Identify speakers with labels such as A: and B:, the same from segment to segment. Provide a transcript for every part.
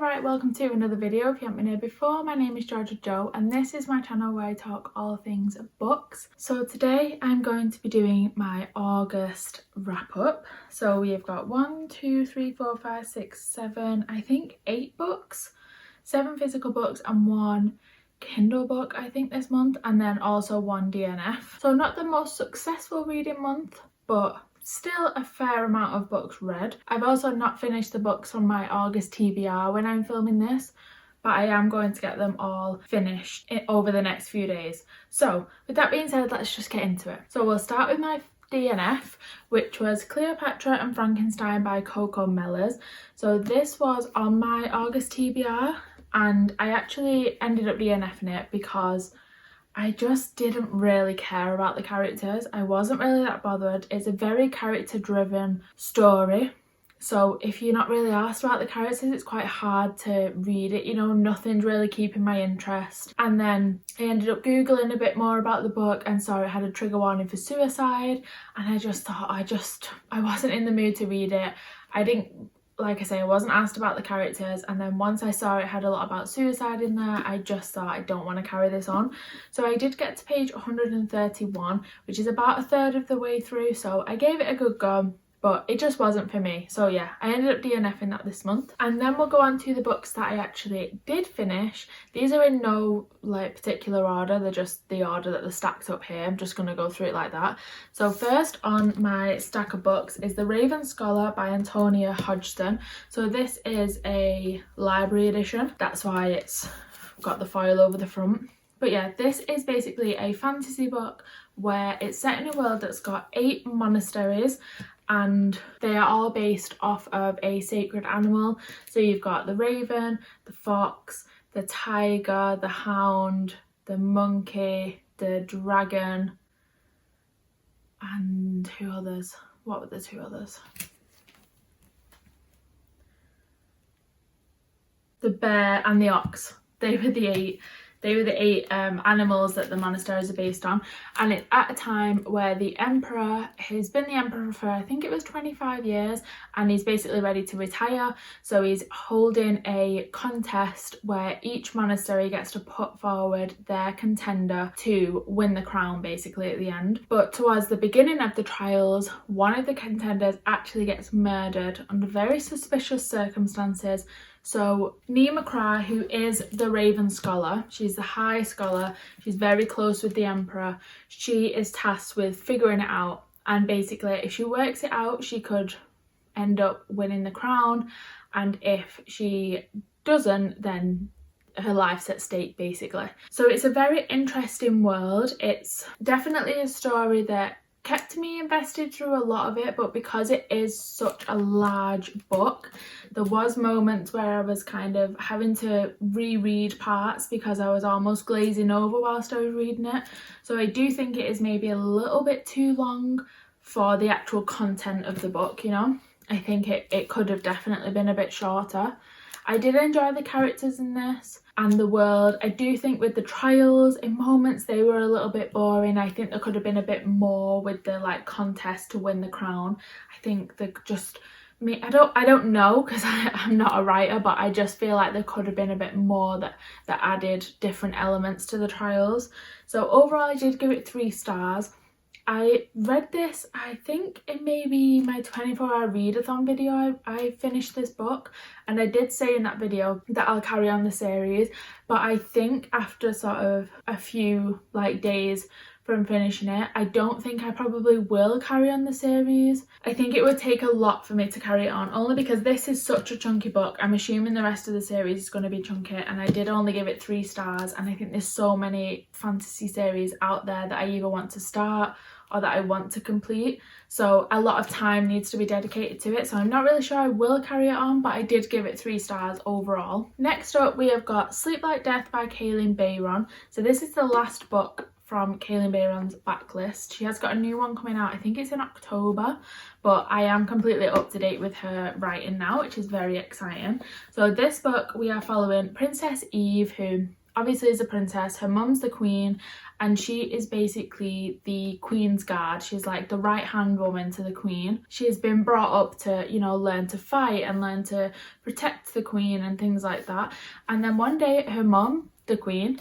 A: Alright, welcome to another video. If you haven't been here before, my name is Georgia Jo and this is my channel where I talk all things books. So today I'm going to be doing my August wrap up. So we have got 1, 2, 3, 4, 5, 6, 7, I think 8 books, 7 physical books and 1 Kindle book I think this month, and then also 1 DNF. So not the most successful reading month, but still a fair amount of books read. I've also not finished the books on my August TBR when I'm filming this, but I am going to get them all finished over the next few days. So with that being said, let's just get into it. So we'll start with my DNF, which was Cleopatra and Frankenstein by Coco Mellors. So this was on my August TBR and I actually ended up DNFing it because I just didn't really care about the characters. I wasn't really that bothered. It's a very character driven story. So if you're not really asked about the characters, it's quite hard to read it. You know, nothing's really keeping my interest. And then I ended up Googling a bit more about the book and saw it had a trigger warning for suicide. And I just thought I wasn't in the mood to read it. Like I say, I wasn't asked about the characters, and then once I saw it had a lot about suicide in there, I just thought I don't want to carry this on. So I did get to page 131, which is about a third of the way through, so I gave it a good go, but it just wasn't for me. So yeah, I ended up DNFing that this month. And then we'll go on to the books that I actually did finish. These are in no particular order, they're just the order that they're stacked up here. I'm just going to go through it like that. So first on my stack of books is The Raven Scholar by Antonia Hodgson. So this is a library edition, that's why it's got the foil over the front. But yeah, this is basically a fantasy book where it's set in a world that's got 8 monasteries and they are all based off of a sacred animal. So you've got the raven, the fox, the tiger, the hound, the monkey, the dragon, and who others? What were the 2 others? The bear and the ox. They were the 8. They were the 8 animals that the monasteries are based on, and it's at a time where the emperor has been the emperor for I think it was 25 years and he's basically ready to retire. So he's holding a contest where each monastery gets to put forward their contender to win the crown basically at the end. But towards the beginning of the trials, one of the contenders actually gets murdered under very suspicious circumstances. So Nima Kra, who is the Raven Scholar, she's the High Scholar, she's very close with the Emperor, she is tasked with figuring it out, and basically if she works it out she could end up winning the crown, and if she doesn't then her life's at stake basically. So it's a very interesting world. It's definitely a story that kept me invested through a lot of it, but because it is such a large book, there was moments where I was kind of having to reread parts because I was almost glazing over whilst I was reading it. So I do think it is maybe a little bit too long for the actual content of the book, you know. I think it could have definitely been a bit shorter. I did enjoy the characters in this and the world. I do think with the trials, in moments they were a little bit boring. I think there could have been a bit more with the contest to win the crown. I think they just I don't know because I'm not a writer, but I just feel like there could have been a bit more that added different elements to the trials. So overall I did give it 3 stars. I read this, I think it may be my 24-hour readathon video. I finished this book and I did say in that video that I'll carry on the series, but I think after sort of a few days from finishing it, I don't think I probably will carry on the series. I think it would take a lot for me to carry it on, only because this is such a chunky book. I'm assuming the rest of the series is going to be chunky, and I did only give it 3 stars, and I think there's so many fantasy series out there that I either want to start or that I want to complete, so a lot of time needs to be dedicated to it. So I'm not really sure I will carry it on, but I did give it 3 stars overall. Next up we have got Sleep Like Death by Kaylin Bayron. So this is the last book from Kaylin Bayron's backlist. She has got a new one coming out, I think it's in October, but I am completely up to date with her writing now, which is very exciting. So this book we are following Princess Eve, who obviously is a princess, her mum's the queen, and she is basically the queen's guard. She's like the right hand woman to the queen. She has been brought up to, you know, learn to fight and learn to protect the queen and things like that. And then one day her mum, the queen,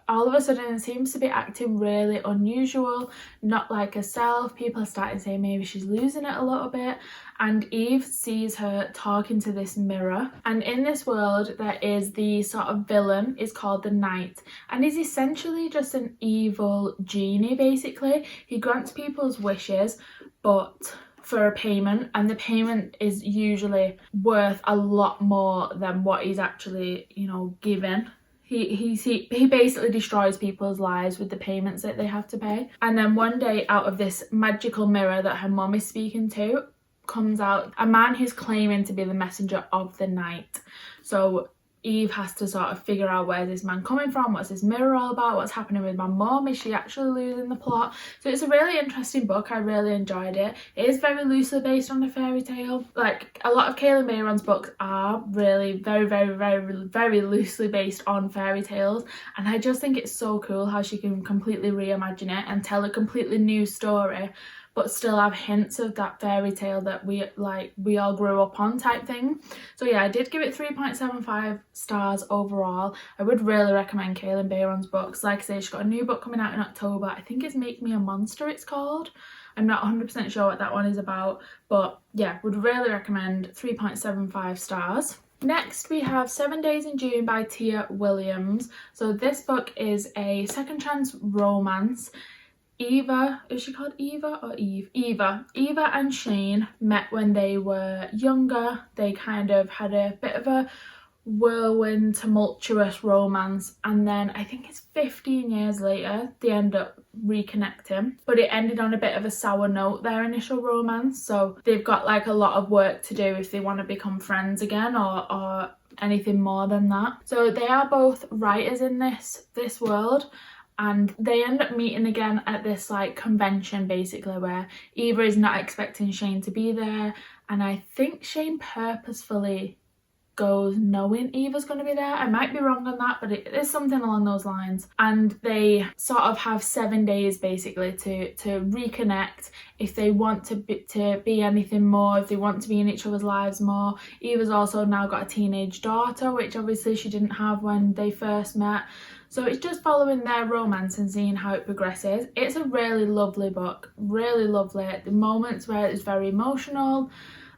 A: all of a sudden seems to be acting really unusual, not like herself. People are starting to say maybe she's losing it a little bit, and Eve sees her talking to this mirror. And in this world there is the sort of villain, is called the Knight, and he's essentially just an evil genie. Basically he grants people's wishes but for a payment, and the payment is usually worth a lot more than what he's actually, you know, given. He basically destroys people's lives with the payments that they have to pay. And then one day, out of this magical mirror that her mum is speaking to, comes out a man who's claiming to be the messenger of the night. So Eve has to sort of figure out, where's this man coming from, what's this mirror all about, what's happening with my mum, is she actually losing the plot? So it's a really interesting book. I really enjoyed it. It is very loosely based on a fairy tale. Like, a lot of Kaylin Bayron's books are really very loosely based on fairy tales, and I just think it's so cool how she can completely reimagine it and tell a completely new story but still have hints of that fairy tale that we all grew up on type thing. So yeah, I did give it 3.75 stars overall. I would really recommend Kaylin Bayron's books. Like I say, she's got a new book coming out in October. I think it's Make Me a Monster it's called. I'm not 100% sure what that one is about, but yeah, would really recommend. 3.75 stars. Next we have 7 Days in June by Tia Williams. So this book is a second chance romance. Eva, is she called Eva or Eve? Eva and Shane met when they were younger. They kind of had a bit of a whirlwind, tumultuous romance, and then I think it's 15 years later they end up reconnecting, but it ended on a bit of a sour note, their initial romance. So they've got like a lot of work to do if they want to become friends again or anything more than that. So they are both writers in this world, and they end up meeting again at this like convention basically, where Eva is not expecting Shane to be there, and I think Shane purposefully goes knowing Eva's going to be there. I might be wrong on that, but it is something along those lines. And they sort of have 7 days basically to reconnect if they want to be anything more, if they want to be in each other's lives more. Eva's also now got a teenage daughter, which obviously she didn't have when they first met. So it's just following their romance and seeing how it progresses. It's a really lovely book, really lovely. The moments where it's very emotional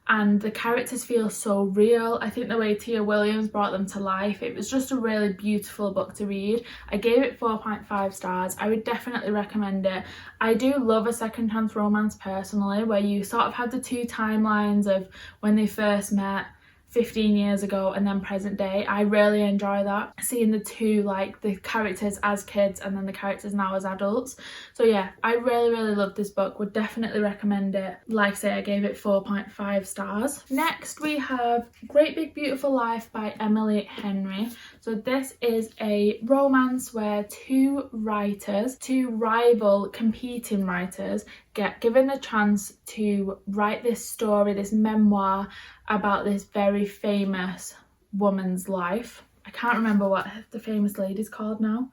A: and the characters feel so real. I think the way Tia Williams brought them to life, it was just a really beautiful book to read. I gave it 4.5 stars. I would definitely recommend it. I do love a second chance romance personally, where you sort of have the two timelines of when they first met 15 years ago and then present day. I really enjoy that, seeing the two, like the characters as kids and then the characters now as adults. So yeah, I really love this book, would definitely recommend it. Like I say, I gave it 4.5 stars. Next we have Great Big Beautiful Life by Emily Henry. So this is a romance where two rival competing writers get given the chance to write this story, this memoir about this very famous woman's life. I can't remember what the famous lady's called now.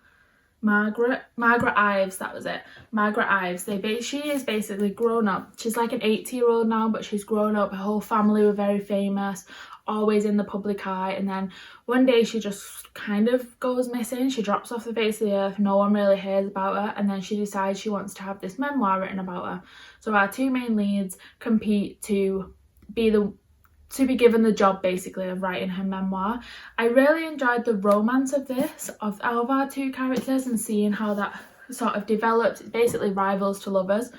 A: Margaret Ives, that was it. Margaret Ives. She is basically grown up. She's like an 80-year-old now, but she's grown up. Her whole family were very famous, always in the public eye, and then one day she just kind of goes missing. She drops off the face of the earth. No one really hears about her, and then she decides she wants to have this memoir written about her. So our two main leads compete to be given the job basically of writing her memoir. I really enjoyed the romance of this, of our two characters, and seeing how that sort of developed. Basically rivals to lovers.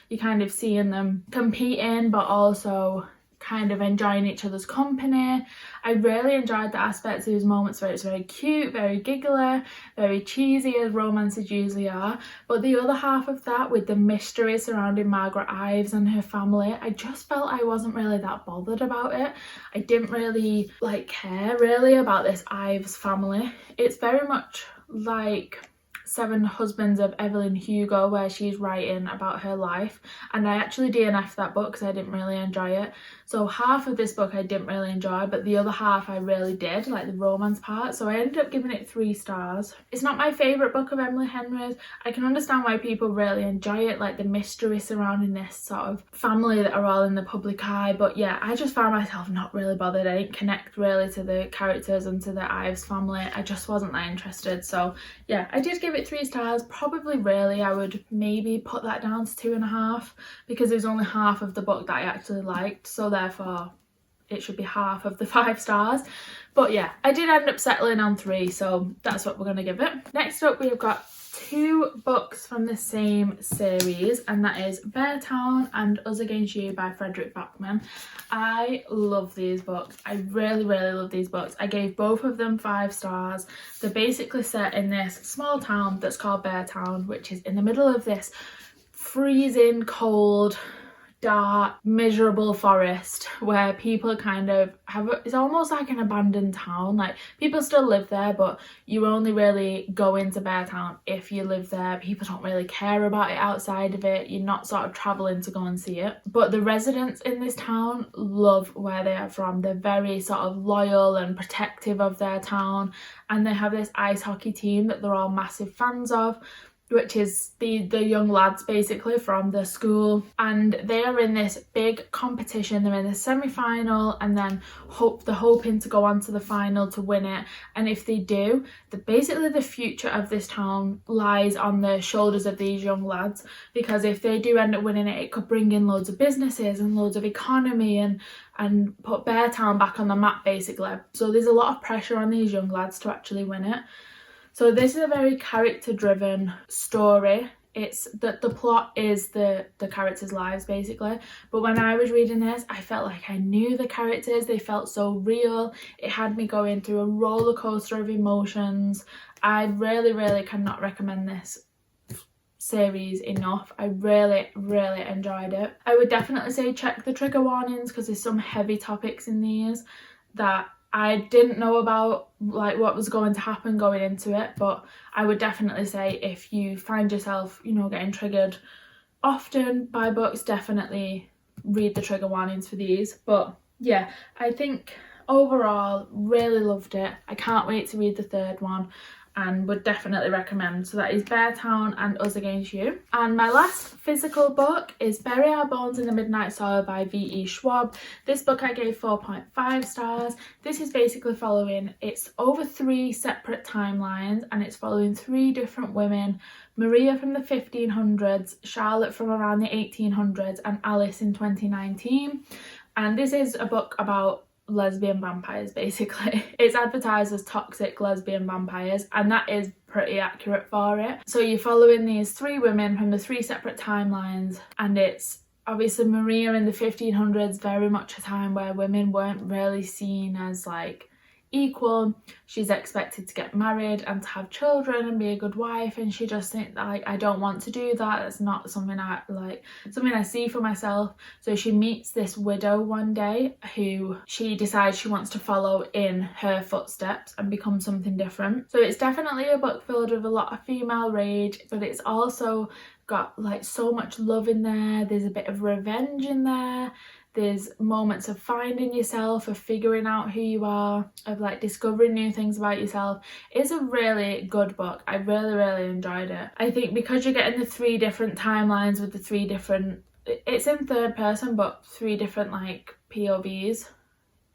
A: You're kind of seeing them competing but also kind of enjoying each other's company. I really enjoyed the aspects of these moments where it's very cute, very giggly, very cheesy, as romances usually are, but the other half of that, with the mystery surrounding Margaret Ives and her family, I just felt I wasn't really that bothered about it. I didn't really care really about this Ives family. It's very much like Seven Husbands of Evelyn Hugo, where she's writing about her life, and I actually DNF'd that book because I didn't really enjoy it. So half of this book I didn't really enjoy, but the other half I really did, like the romance part, so I ended up giving it 3 stars. It's not my favourite book of Emily Henry's. I can understand why people really enjoy it, like the mystery surrounding this sort of family that are all in the public eye, but yeah, I just found myself not really bothered. I didn't connect really to the characters and to the Ives family. I just wasn't that interested. So yeah, I did give it 3 stars. Probably really I would maybe put that down to 2.5 because it was only half of the book that I actually liked, so therefore it should be half of the 5 stars. But yeah, I did end up settling on 3, so that's what we're going to give it. Next up, we've got 2 books from the same series, and that is Beartown and Us Against You by Frederick Backman. I love these books. I really love these books. I gave both of them 5 stars. They're basically set in this small town that's called Beartown, which is in the middle of this freezing cold, dark, miserable forest where people kind of have it's almost like an abandoned town. Like, people still live there, but you only really go into Beartown if you live there. People don't really care about it outside of it. You're not sort of traveling to go and see it. But the residents in this town love where they are from. They're very sort of loyal and protective of their town, and they have this ice hockey team that they're all massive fans of, which is the young lads basically from the school, and they are in this big competition. They're in the semi-final, and then they're hoping to go on to the final to win it. And if they do, basically the future of this town lies on the shoulders of these young lads, because if they do end up winning it, it could bring in loads of businesses and loads of economy and put Beartown back on the map basically. So there's a lot of pressure on these young lads to actually win it. So this is a very character-driven story. It's that the plot is the characters' lives basically. But when I was reading this, I felt like I knew the characters. They felt so real. It had me going through a roller coaster of emotions. I really cannot recommend this series enough. I really enjoyed it. I would definitely say check the trigger warnings, because there's some heavy topics in these that I didn't know about, like what was going to happen going into it. But I would definitely say if you find yourself, you know, getting triggered often by books, definitely read the trigger warnings for these. But yeah, I think overall really loved it. I can't wait to read the 3rd one, and would definitely recommend. So that is Beartown and Us Against You. And my last physical book is Bury Our Bones in the Midnight Soil by V.E. Schwab. This book I gave 4.5 stars. This is basically it's over 3 separate timelines, and it's following 3 different women: Maria from the 1500s, Charlotte from around the 1800s, and Alice in 2019. And this is a book about lesbian vampires basically. It's advertised as toxic lesbian vampires, and that is pretty accurate for it. So you're following these 3 women from the 3 separate timelines, and it's obviously Maria in the 1500s, very much a time where women weren't really seen as like equal. She's expected to get married and to have children and be a good wife, and she just thinks like, I don't want to do that. That's not something I like, something I see for myself. So she meets this widow one day who she decides she wants to follow in her footsteps and become something different. So it's definitely a book filled with a lot of female rage, but it's also got like so much love in there. There's a bit of revenge in there. There's moments of finding yourself, of figuring out who you are, of like discovering new things about yourself. It's a really good book. I really enjoyed it. I think because you're getting the 3 different timelines with the 3 different, it's in 3rd person, but 3 different like POVs.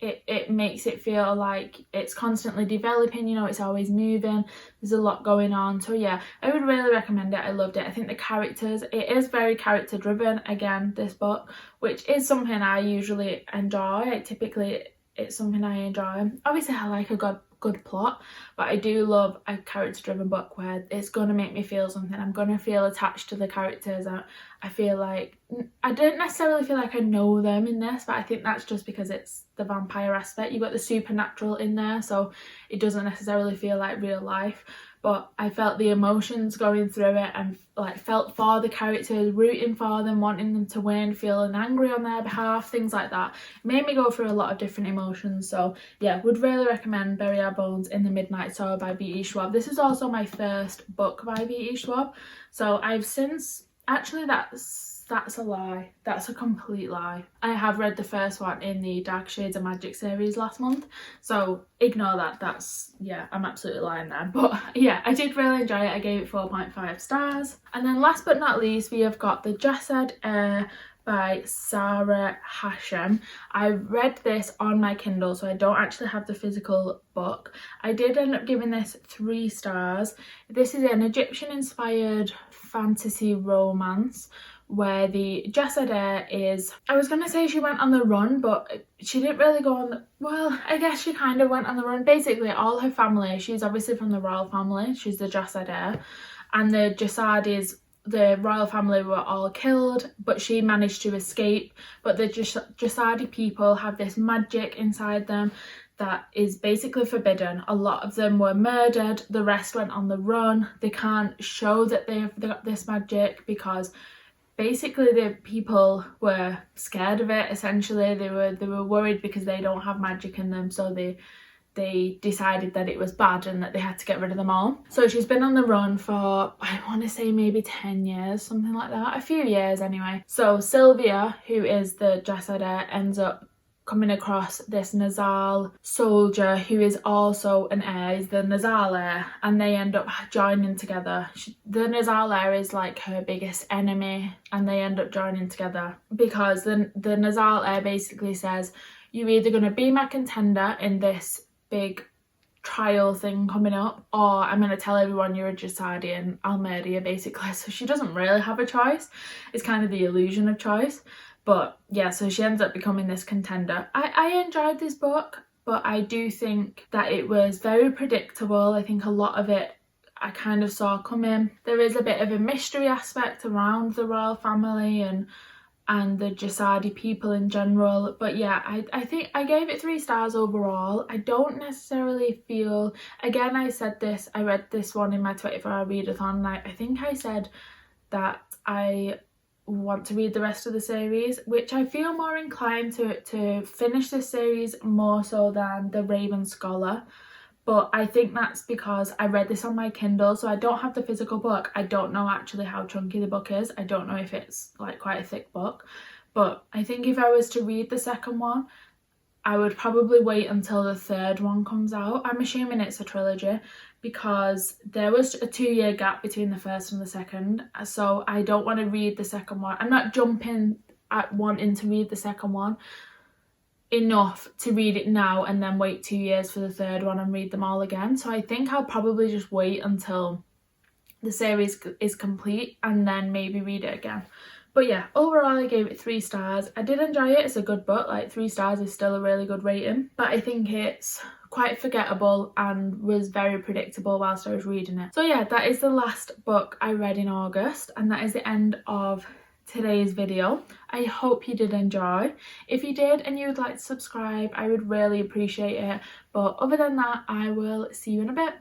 A: It makes it feel like it's constantly developing, you know, it's always moving, there's a lot going on. So yeah, I would really recommend it. I loved it. I think the characters, it is very character driven again, this book, which is something I usually enjoy. Typically it's something I enjoy. Obviously I like a good plot, but I do love a character driven book where it's going to make me feel something. I'm going to feel attached to the characters. I feel like, I don't necessarily feel like I know them in this, but I think that's just because it's the vampire aspect. You've got the supernatural in there, so it doesn't necessarily feel like real life. but I felt the emotions going through it and like felt for the characters, rooting for them, wanting them to win, feeling angry on their behalf, things like that. It made me go through a lot of different emotions. So yeah, would really recommend Bury Our Bones in the Midnight Store by B.E. Schwab. This is also my first book by B.E. Schwab, so I've since, actually that's a lie, that's a complete lie. I have read the first one in the Dark Shades of Magic series last month, so ignore that. That's, yeah, I'm absolutely lying there. But yeah, I did really enjoy it. I gave it 4.5 stars. And then last but not least, we have got The Jessed Heir by Sarah Hashem. I read this on my Kindle, so I don't actually have the physical book. I did end up giving this 3 stars. This is an Egyptian inspired fantasy romance where the Jessed Heir is, I was gonna say she went on the run, but she didn't really go on the, well, I guess she kind of went on the run. Basically all her family, she's obviously from the royal family, she's the Jessed Heir, and the Jasadis, the royal family, were all killed, but she managed to escape. But the Jasadi people have this magic inside them that is basically forbidden. A lot of them were murdered, the rest went on the run. They can't show that they've got this magic because basically the people were scared of it. Essentially they were worried because they don't have magic in them, so they decided that it was bad and that they had to get rid of them all. So she's been on the run for, I want to say maybe 10 years, something like that, a few years anyway. So Sylvia, who is the Jessed Heir, ends up coming across this Nazal soldier who is also an heir, he's the Nazal heir, and they end up joining together. The Nazal heir is like her biggest enemy, and they end up joining together because the Nazal heir basically says, you're either going to be my contender in this big trial thing coming up, or I'm going to tell everyone you're a Jasadi and I'll murder you, basically. So she doesn't really have a choice. It's kind of the illusion of choice. But yeah, so she ends up becoming this contender. I enjoyed this book, but I do think that it was very predictable. I think a lot of it I kind of saw coming. There is a bit of a mystery aspect around the royal family and the Jasadi people in general. But yeah, I think I gave it 3 stars overall. I don't necessarily feel, again, I said this, I read this one in my 24-hour readathon, and I think I said that I want to read the rest of the series, which I feel more inclined to finish this series more so than The Raven Scholar. But I think that's because I read this on my Kindle, so I don't have the physical book. I don't know actually how chunky the book is. I don't know if it's like quite a thick book. But I think if I was to read the second one, I would probably wait until the 3rd one comes out. I'm assuming it's a trilogy because there was a 2-year gap between the first and the second. So I don't want to read the second one. I'm not jumping at wanting to read the second one enough to read it now and then wait 2 years for the 3rd one and read them all again. So I think I'll probably just wait until the series is complete and then maybe read it again. But yeah, overall I gave it 3 stars. I did enjoy it. It's a good book. Like 3 stars is still a really good rating, but I think it's quite forgettable and was very predictable whilst I was reading it. So yeah, that is the last book I read in August, and that is the end of today's video. I hope you did enjoy. If you did and you would like to subscribe, I would really appreciate it. But other than that, I will see you in a bit.